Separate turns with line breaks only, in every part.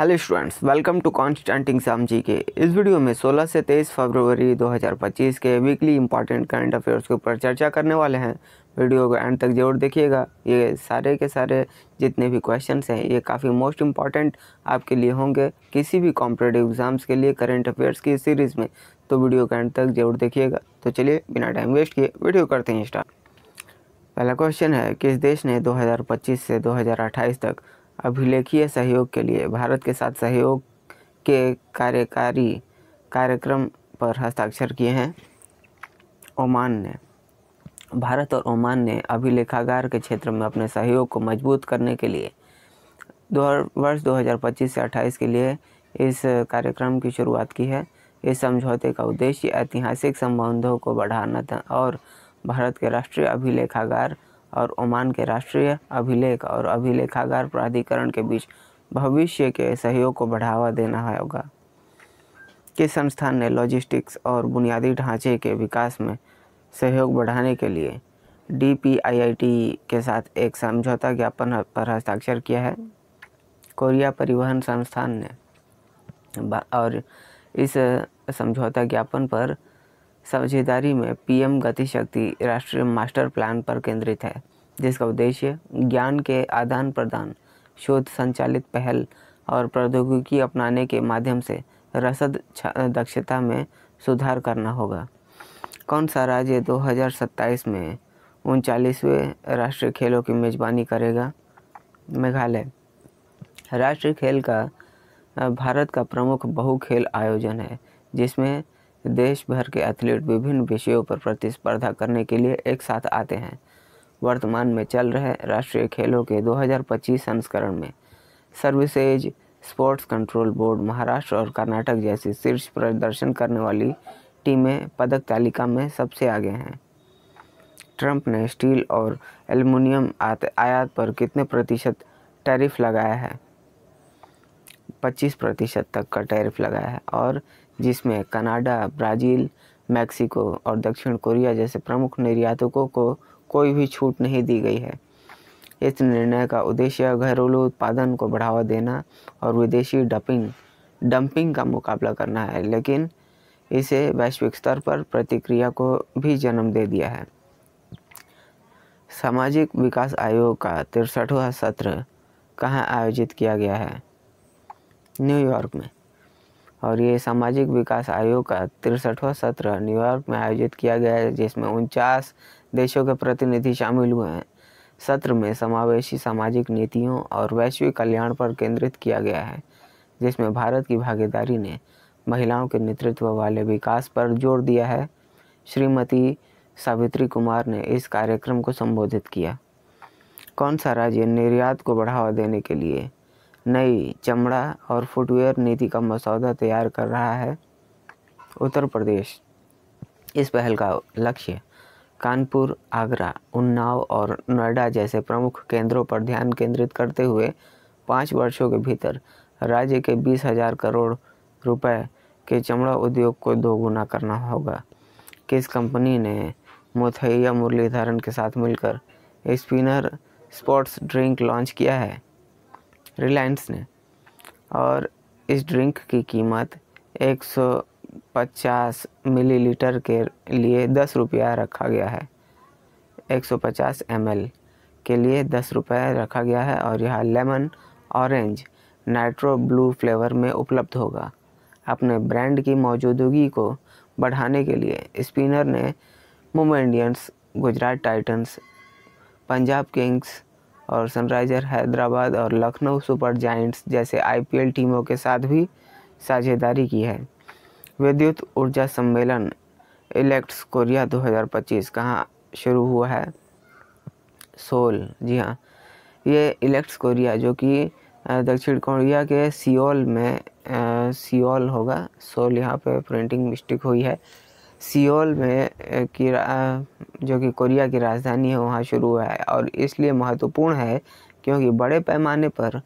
Hello students, welcome to constant exam GK. इस video में 16 से 23 फरवरी 2025 के वीकली इंपॉर्टेंट करंट अफेयर्स के ऊपर चर्चा करने वाले हैं। वीडियो को एंड तक जरूर देखिएगा। ये सारे के सारे जितने भी क्वेश्चंस हैं ये काफ़ी मोस्ट इम्पॉर्टेंट आपके लिए होंगे किसी भी कॉम्पिटिटिव एग्जाम्स के लिए करंट अफेयर्स की सीरीज़ में, तो वीडियो को एंड तक जरूर देखिएगा। तो चलिए बिना टाइम वेस्ट किए वीडियो करते हैं स्टार्ट। पहला क्वेश्चन है, किस देश ने 2025 से 2028 तक अभिलेखीय सहयोग के लिए भारत के साथ सहयोग के कार्यकारी कार्यक्रम पर हस्ताक्षर किए हैं? ओमान ने। भारत और ओमान ने अभिलेखागार के क्षेत्र में अपने सहयोग को मजबूत करने के लिए वर्ष 2025 से 28 के लिए इस कार्यक्रम की शुरुआत की है। इस समझौते का उद्देश्य ऐतिहासिक संबंधों को बढ़ाना था और भारत के राष्ट्रीय अभिलेखागार और ओमान के राष्ट्रीय अभिलेख और अभिलेखागार प्राधिकरण के बीच भविष्य के सहयोग को बढ़ावा देना होगा। किस संस्थान ने लॉजिस्टिक्स और बुनियादी ढांचे के विकास में सहयोग बढ़ाने के लिए DPIIT के साथ एक समझौता ज्ञापन पर हस्ताक्षर किया है? कोरिया परिवहन संस्थान ने। और इस समझौता ज्ञापन पर साझेदारी में PM गति शक्ति राष्ट्रीय मास्टर प्लान पर केंद्रित है, जिसका उद्देश्य ज्ञान के आदान प्रदान, शोध संचालित पहल और प्रौद्योगिकी अपनाने के माध्यम से रसद दक्षता में सुधार करना होगा। कौन सा राज्य 2027 में 39वें राष्ट्रीय खेलों की मेजबानी करेगा? मेघालय। राष्ट्रीय खेल का भारत का प्रमुख बहुखेल आयोजन है, जिसमें देश भर के एथलीट विभिन्न विषयों पर प्रतिस्पर्धा करने के लिए एक साथ आते हैं। वर्तमान में चल रहे राष्ट्रीय खेलों के 2025 संस्करण में services sports control board Maharashtra और कर्नाटक जैसी शीर्ष प्रदर्शन करने वाली टीमें पदक तालिका में सबसे आगे हैं। ट्रंप ने स्टील और एल्युमिनियम आयात पर कितने प्रतिशत टैरिफ लगाया है? 25% तक का टैरिफ लगाया है, और जिसमें कनाडा, ब्राज़ील, मैक्सिको और दक्षिण कोरिया जैसे प्रमुख निर्यातकों को कोई भी छूट नहीं दी गई है। इस निर्णय का उद्देश्य घरेलू उत्पादन को बढ़ावा देना और विदेशी डंपिंग का मुकाबला करना है, लेकिन इसे वैश्विक स्तर पर प्रतिक्रिया को भी जन्म दे दिया है। सामाजिक विकास आयोग का 63वां सत्र कहाँ आयोजित किया गया है? न्यूयॉर्क में। और ये सामाजिक विकास आयोग का 63वां सत्र न्यूयॉर्क में आयोजित किया गया है, जिसमें 49 देशों के प्रतिनिधि शामिल हुए हैं। सत्र में समावेशी सामाजिक नीतियों और वैश्विक कल्याण पर केंद्रित किया गया है, जिसमें भारत की भागीदारी ने महिलाओं के नेतृत्व वाले विकास पर जोर दिया है। श्रीमती सावित्री कुमार ने इस कार्यक्रम को संबोधित किया। कौन सा राज्य निर्यात को बढ़ावा देने के लिए नई चमड़ा और फुटवेयर नीति का मसौदा तैयार कर रहा है? उत्तर प्रदेश। इस पहल का लक्ष्य कानपुर, आगरा, उन्नाव और नोएडा जैसे प्रमुख केंद्रों पर ध्यान केंद्रित करते हुए 5 वर्षों के भीतर राज्य के 20,000 करोड़ रुपए के चमड़ा उद्योग को दोगुना करना होगा। किस कंपनी ने मुथैया मुरलीधरन के साथ मिलकर स्पिनर स्पोर्ट्स ड्रिंक लॉन्च किया है? रिलायंस ने। और इस ड्रिंक की कीमत 150 मिलीलीटर के लिए 10 रुपया रखा गया है। 150 ml के लिए 10 रुपये रखा गया है, और यह lemon orange nitro blue flavour में उपलब्ध होगा। अपने ब्रांड की मौजूदगी को बढ़ाने के लिए स्पिनर ने Mumbai Indians, Gujarat Titans, Punjab Kings और सनराइजर हैदराबाद और लखनऊ सुपर जायंट्स जैसे IPL टीमों के साथ भी साझेदारी की है। विद्युत ऊर्जा सम्मेलन इलेक्ट्स कोरिया 2025 कहाँ शुरू हुआ है? सोल। जी हाँ, ये इलेक्ट्स कोरिया जो कि दक्षिण कोरिया के सियोल में सियोल होगा, सोल यहाँ पे प्रिंटिंग मिस्टेक हुई है। सियोल में जो कि कोरिया की राजधानी है वहाँ शुरू हुआ है, और इसलिए महत्वपूर्ण है क्योंकि बड़े पैमाने पर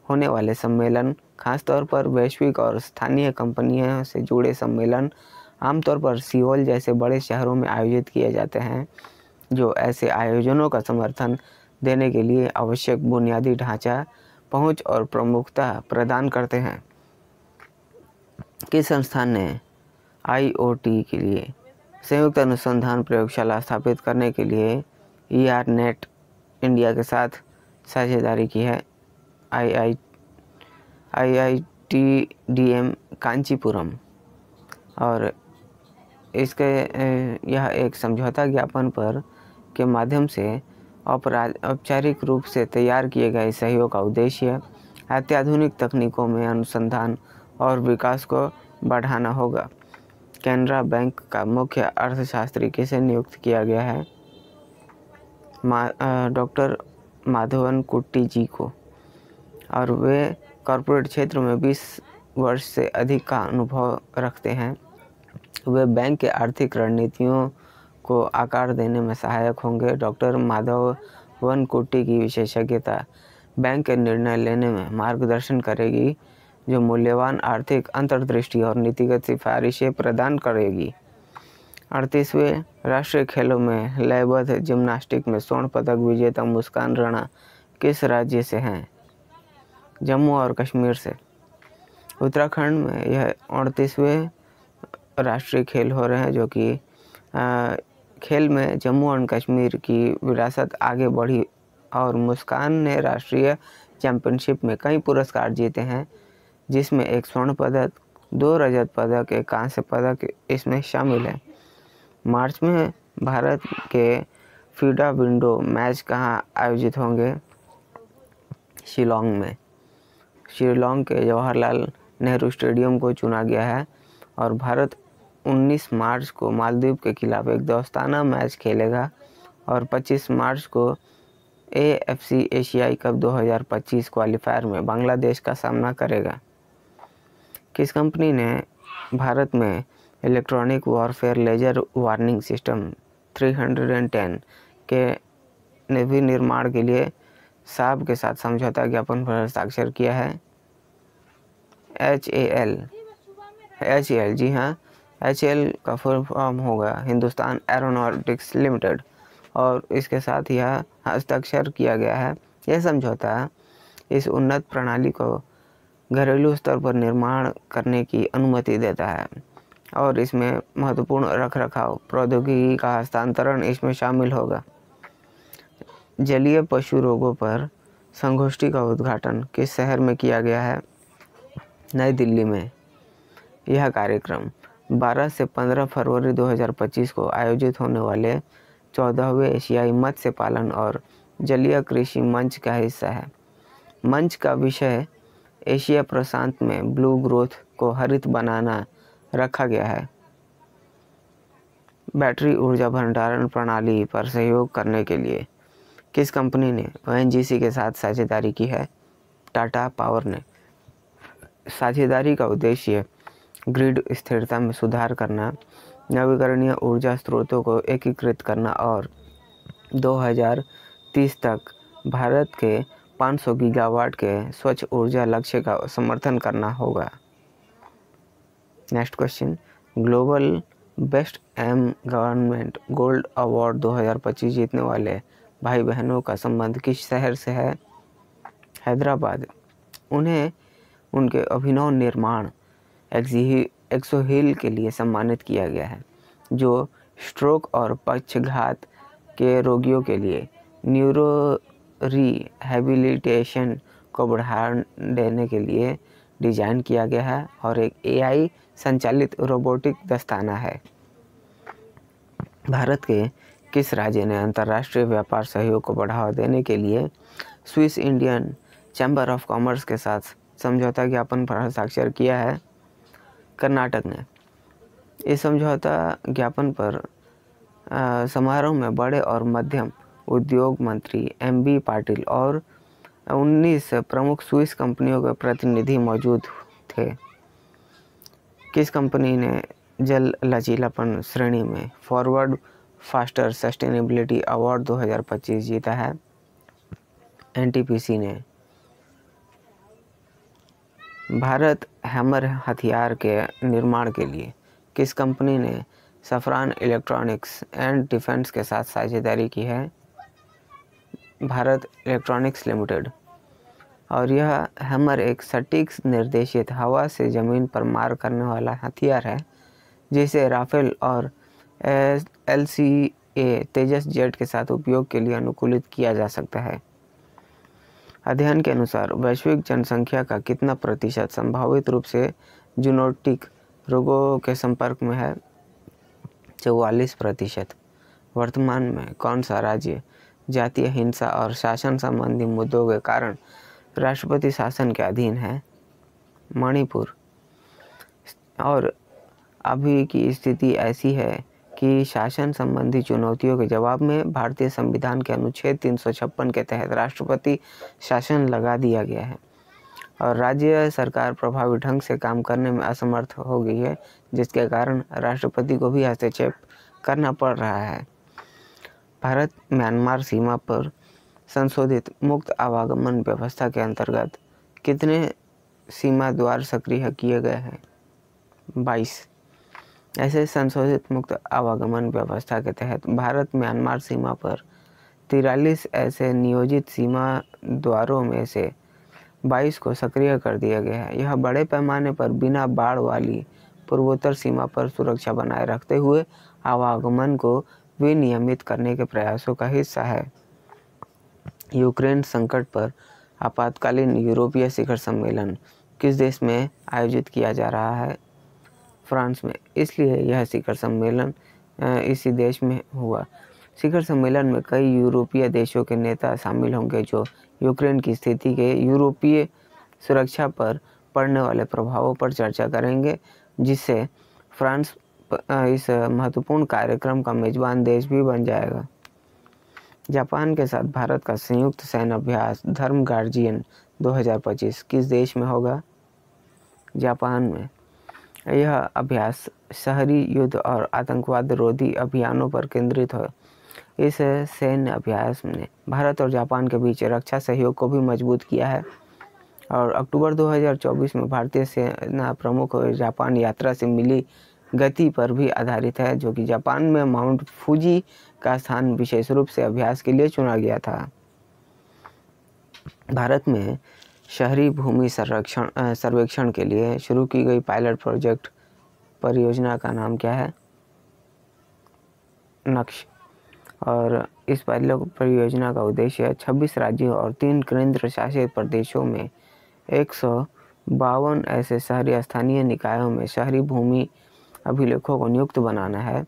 होने वाले सम्मेलन, खासतौर पर वैश्विक और स्थानीय कंपनियों से जुड़े सम्मेलन, आमतौर पर सियोल जैसे बड़े शहरों में आयोजित किए जाते हैं, जो ऐसे आयोजनों का समर्थन देने के लिए आवश्यक बुनियादी ढांचा पहुंच और प्रमुखता प्रदान करते हैं। किस संस्थान ने IoT के लिए संयुक्त अनुसंधान प्रयोगशाला स्थापित करने के लिए ERNet इंडिया के साथ साझेदारी की है? IITDM कांचीपुरम। और इसके यह एक समझौता ज्ञापन पर के माध्यम से औपचारिक रूप से तैयार किए गए सहयोग का उद्देश्य अत्याधुनिक तकनीकों में अनुसंधान और विकास को बढ़ाना होगा। कैनरा बैंक का मुख्य अर्थशास्त्री किसे नियुक्त किया गया है? डॉक्टर माधवन कुट्टी जी को। और वे कॉरपोरेट क्षेत्र में 20 वर्ष से अधिक का अनुभव रखते हैं। वे बैंक के आर्थिक रणनीतियों को आकार देने में सहायक होंगे। डॉक्टर माधवन कुट्टी की विशेषज्ञता बैंक के निर्णय लेने में मार्गदर्शन करेगी, जो मूल्यवान आर्थिक अंतर्दृष्टि और नीतिगत सिफारिशें प्रदान करेगी। 38वें राष्ट्रीय खेलों में लयबद्ध जिम्नास्टिक में स्वर्ण पदक विजेता मुस्कान राणा किस राज्य से हैं? जम्मू और कश्मीर से। उत्तराखंड में यह 38वें राष्ट्रीय खेल हो रहे हैं, जो कि खेल में जम्मू और कश्मीर की विरासत आगे बढ़ी और मुस्कान ने राष्ट्रीय चैंपियनशिप में कई पुरस्कार जीते हैं, जिसमें एक स्वर्ण पदक, 2 रजत पदक, एक कांस्य पदक इसमें शामिल है। मार्च में भारत के फीडा विंडो मैच कहाँ आयोजित होंगे? शिलोंग में। शिलोंग के जवाहरलाल नेहरू स्टेडियम को चुना गया है और भारत 19 मार्च को मालदीव के खिलाफ एक दोस्ताना मैच खेलेगा और 25 मार्च को AFC एशियाई कप 2025 क्वालिफायर में बांग्लादेश का सामना करेगा। किस कंपनी ने भारत में electronic warfare laser warning system 310 के विनिर्माण के लिए साब के साथ समझौता ज्ञापन पर हस्ताक्षर किया है? HAL। जी हाँ, HAL का फुल फॉर्म होगा हिंदुस्तान एरोनॉटिक्स लिमिटेड और इसके साथ यह हस्ताक्षर किया गया है। यह समझौता इस उन्नत प्रणाली को घरेलू स्तर पर निर्माण करने की अनुमति देता है और इसमें महत्वपूर्ण रखरखाव प्रौद्योगिकी का हस्तांतरण इसमें शामिल होगा। जलीय पशु रोगों पर संगोष्ठी का उद्घाटन किस शहर में किया गया है? नई दिल्ली में। यह कार्यक्रम 12 से 15 फरवरी 2025 को आयोजित होने वाले 14वें एशियाई मत्स्य पालन और जलीय कृषि मंच का हिस्सा है। मंच का विषय एशिया प्रशांत में ब्लू ग्रोथ को हरित बनाना रखा गया है। बैटरी ऊर्जा भंडारण प्रणाली पर सहयोग करने के लिए किस कंपनी ने ONGC के साथ साझेदारी की है? टाटा पावर ने। साझेदारी का उद्देश्य ग्रिड स्थिरता में सुधार करना, नवीकरणीय ऊर्जा स्रोतों को एकीकृत करना और 2030 तक भारत के 500 गीगावाट के स्वच्छ ऊर्जा लक्ष्य का समर्थन करना होगा। Next question, global best M government gold award 2025 जीतने वाले भाई बहनों का संबंध किस शहर से है? हैदराबाद। उन्हें उनके अभिनव निर्माण एक्सोहील के लिए सम्मानित किया गया है, जो स्ट्रोक और पक्षघात के रोगियों के लिए न्यूरो रिहैबिलिटेशन को बढ़ावा देने के लिए डिजाइन किया गया है और एक AI संचालित रोबोटिक दस्ताना है। भारत के किस राज्य ने अंतर्राष्ट्रीय व्यापार सहयोग को बढ़ावा देने के लिए Swiss Indian chamber of commerce के साथ समझौता ज्ञापन पर हस्ताक्षर किया है? कर्नाटक ने। इस समझौता ज्ञापन पर समारोह में बड़े और मध्यम उद्योग मंत्री MB पाटिल और 19 प्रमुख स्विस कंपनियों के प्रतिनिधि मौजूद थे। किस कंपनी ने जल लचीलापन श्रेणी में फॉरवर्ड फास्टर सस्टेनेबिलिटी अवार्ड 2025 जीता है? NTPC ने। भारत हैमर हथियार के निर्माण के लिए किस कंपनी ने सफरान इलेक्ट्रॉनिक्स एंड डिफेंस के साथ साझेदारी की है? Bharat electronics limited. और यह हैमर एक सटीक निर्देशित हवा से ज़मीन पर मार करने वाला हथियार है जिसे राफेल और LCA तेजस जेट के साथ उपयोग के लिए अनुकूलित किया जा सकता है। अध्ययन के अनुसार वैश्विक जनसंख्या का कितना प्रतिशत संभावित रूप से जूनोटिक रोगों के संपर्क में है? 44%। वर्तमान में कौन सा राज्य जातीय हिंसा और शासन संबंधी मुद्दों के कारण राष्ट्रपति शासन के अधीन है? मणिपुर। और अभी की स्थिति ऐसी है कि शासन संबंधी चुनौतियों के जवाब में भारतीय संविधान के अनुच्छेद 356 के तहत राष्ट्रपति शासन लगा दिया गया है और राज्य सरकार प्रभावी ढंग से काम करने में असमर्थ हो गई है, जिसके कारण राष्ट्रपति को भी हस्तक्षेप करना पड़ रहा है। भारत म्यांमार सीमा पर संशोधित मुक्त आवागमन व्यवस्था के अंतर्गत कितने सीमा द्वार सक्रिय किए गए हैं? 22। ऐसे संशोधित मुक्त आवागमन व्यवस्था के तहत भारत म्यांमार सीमा पर 43 ऐसे नियोजित सीमा द्वारों में से 22 को सक्रिय कर दिया गया है। यह बड़े पैमाने पर बिना बाड़ वाली पूर्वोत्तर सीमा पर सुरक्षा बनाए रखते हुए आवागमन को विनियमित करने के प्रयासों का हिस्सा है। यूक्रेन संकट पर आपातकालीन यूरोपीय शिखर सम्मेलन किस देश में आयोजित किया जा रहा है? फ्रांस में। इसलिए यह शिखर सम्मेलन इसी देश में हुआ। शिखर सम्मेलन में कई यूरोपीय देशों के नेता शामिल होंगे जो यूक्रेन की स्थिति के यूरोपीय सुरक्षा पर पड़ने वाले प्रभावों पर चर्चा करेंगे, जिससे फ्रांस इस महत्वपूर्ण कार्यक्रम का मेजबान देश भी बन जाएगा। जापान के साथ भारत का संयुक्त सैन्य अभ्यास धर्म गार्जियन 2025 किस देश में होगा? जापान में। यह अभ्यास शहरी युद्ध और आतंकवाद रोधी अभियानों पर केंद्रित है। इस सैन्य अभ्यास ने भारत और जापान के बीच रक्षा सहयोग को भी मजबूत किया है और अक्टूबर 2024 में भारतीय सेना प्रमुख जापान यात्रा से मिली गति पर भी आधारित है, जो कि जापान में माउंट फूजी का स्थान विशेष रूप से अभ्यास के लिए चुना गया था। भारत में शहरी भूमि सर्वेक्षण के लिए शुरू की गई पायलट प्रोजेक्ट परियोजना का नाम क्या है? नक्श। और इस पायलट परियोजना का उद्देश्य 26 राज्यों और 3 केंद्र शासित प्रदेशों में 152 ऐसे शहरी स्थानीय निकायों में शहरी भूमि अभिलेखों को नियुक्त बनाना है।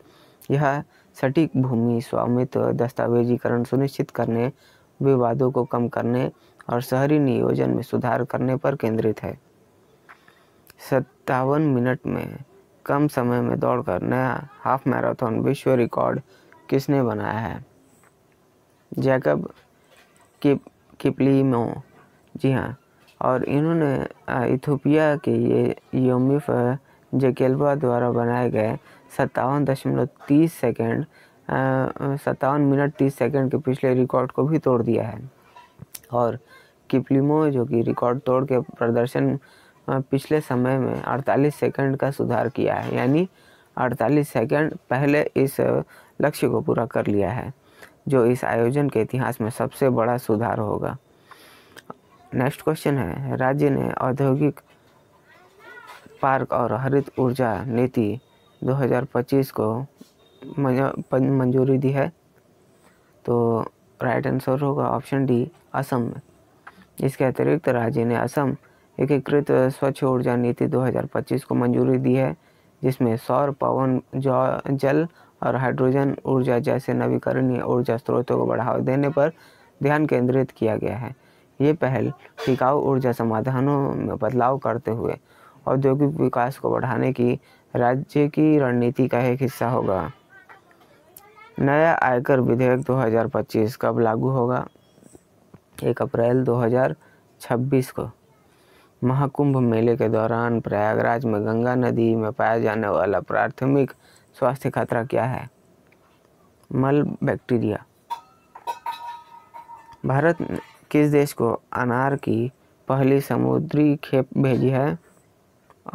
यह सटीक भूमि स्वामित्व दस्तावेजीकरण सुनिश्चित करने, विवादों को कम करने और शहरी नियोजन में सुधार करने पर केंद्रित है। 57 मिनट में कम समय में दौड़कर नया हाफ मैराथन विश्व रिकॉर्ड किसने बनाया है? जैकब किपलिमो। जी हाँ, और इन्होंने इथियोपिया के ये योमिफ जेकेल्बा द्वारा बनाए गए 57 मिनट 30 सेकंड के पिछले रिकॉर्ड को भी तोड़ दिया है। और किपलिमो जो कि रिकॉर्ड तोड़ के प्रदर्शन पिछले समय में 48 सेकंड का सुधार किया है, यानी 48 सेकंड पहले इस लक्ष्य को पूरा कर लिया है, जो इस आयोजन के इतिहास में सबसे बड़ा सुधार होगा। नेक्स्ट क्वेश्चन है, राज्य ने औद्योगिक पार्क और हरित ऊर्जा नीति 2025 को मंजूरी दी है? तो राइट आंसर होगा ऑप्शन डी, असम में। इसके अतिरिक्त राज्य ने असम एकीकृत स्वच्छ ऊर्जा नीति 2025 को मंजूरी दी है, जिसमें सौर, पवन, जल और हाइड्रोजन ऊर्जा जैसे नवीकरणीय ऊर्जा स्रोतों को बढ़ावा देने पर ध्यान केंद्रित किया गया है। ये पहल टिकाऊ ऊर्जा समाधानों में बदलाव करते हुए औद्योगिक विकास को बढ़ाने की राज्य की रणनीति का एक हिस्सा होगा। नया आयकर विधेयक 2025 कब लागू होगा? 1 अप्रैल 2026 को। महाकुंभ मेले के दौरान प्रयागराज में गंगा नदी में पाया जाने वाला प्राथमिक स्वास्थ्य खतरा क्या है? मल बैक्टीरिया। भारत ने किस देश को अनार की पहली समुद्री खेप भेजी है?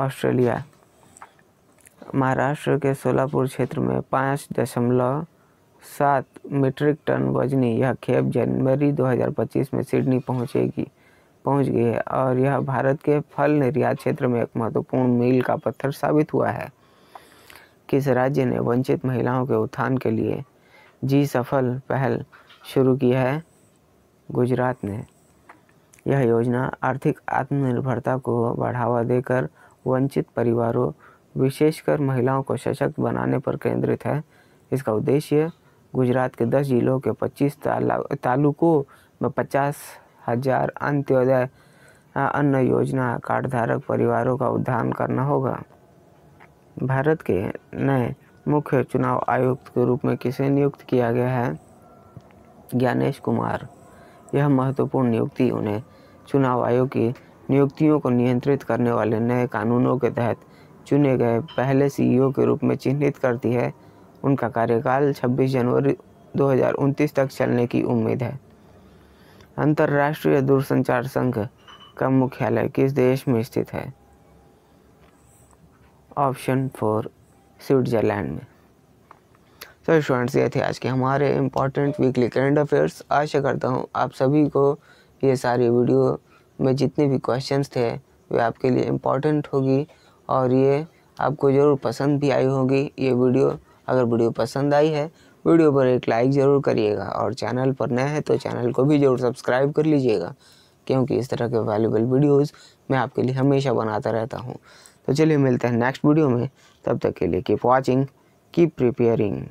ऑस्ट्रेलिया। महाराष्ट्र के सोलापुर क्षेत्र में 5.7 मीट्रिक टन वजनी यह खेप जनवरी 2025 में सिडनी पहुंचेगी। पहुंच गई है और यह भारत के फल निर्यात क्षेत्र में एक महत्वपूर्ण मील का पत्थर साबित हुआ है। किस राज्य ने वंचित महिलाओं के उत्थान के लिए जी सफल पहल शुरू की है? गुजरात ने। यह योजना आर्थिक आत्मनिर्भरता को बढ़ावा देकर वंचित परिवारों, विशेषकर महिलाओं को सशक्त बनाने पर केंद्रित है। इसका उद्देश्य गुजरात के 10 जिलों के 25 तालुकों में 50,000 अंत्योदय अन्न योजना कार्डधारक परिवारों का उद्धार करना होगा। भारत के नए मुख्य चुनाव आयुक्त के रूप में किसे नियुक्त किया गया है? ज्ञानेश कुमार। यह महत्वपूर्ण नियुक्ति उन्हें चुनाव आयोग की नियुक्तियों को नियंत्रित करने वाले नए कानूनों के तहत चुने गए पहले सीईओ के रूप में चिन्हित करती है। उनका कार्यकाल 26 जनवरी 2029 तक चलने की उम्मीद है। अंतर्राष्ट्रीय दूरसंचार संघ का मुख्यालय किस देश में स्थित है? ऑप्शन 4 स्विट्जरलैंड में। तो स्टूडेंट्स, ये थे आज के हमारे इम्पॉर्टेंट वीकली करंट अफेयर्स। आशा करता हूँ आप सभी को ये सारी वीडियो में जितने भी क्वेश्चंस थे वे आपके लिए इम्पॉर्टेंट होगी और ये आपको ज़रूर पसंद भी आई होगी ये वीडियो। अगर वीडियो पसंद आई है, वीडियो पर एक लाइक ज़रूर करिएगा और चैनल पर नए हैं तो चैनल को भी ज़रूर सब्सक्राइब कर लीजिएगा, क्योंकि इस तरह के वैल्यूएबल वीडियोज़ मैं आपके लिए हमेशा बनाता रहता हूँ। तो चलिए मिलते हैं नेक्स्ट वीडियो में। तब तक के लिए कीप वॉचिंग, कीप प्रिपेयरिंग।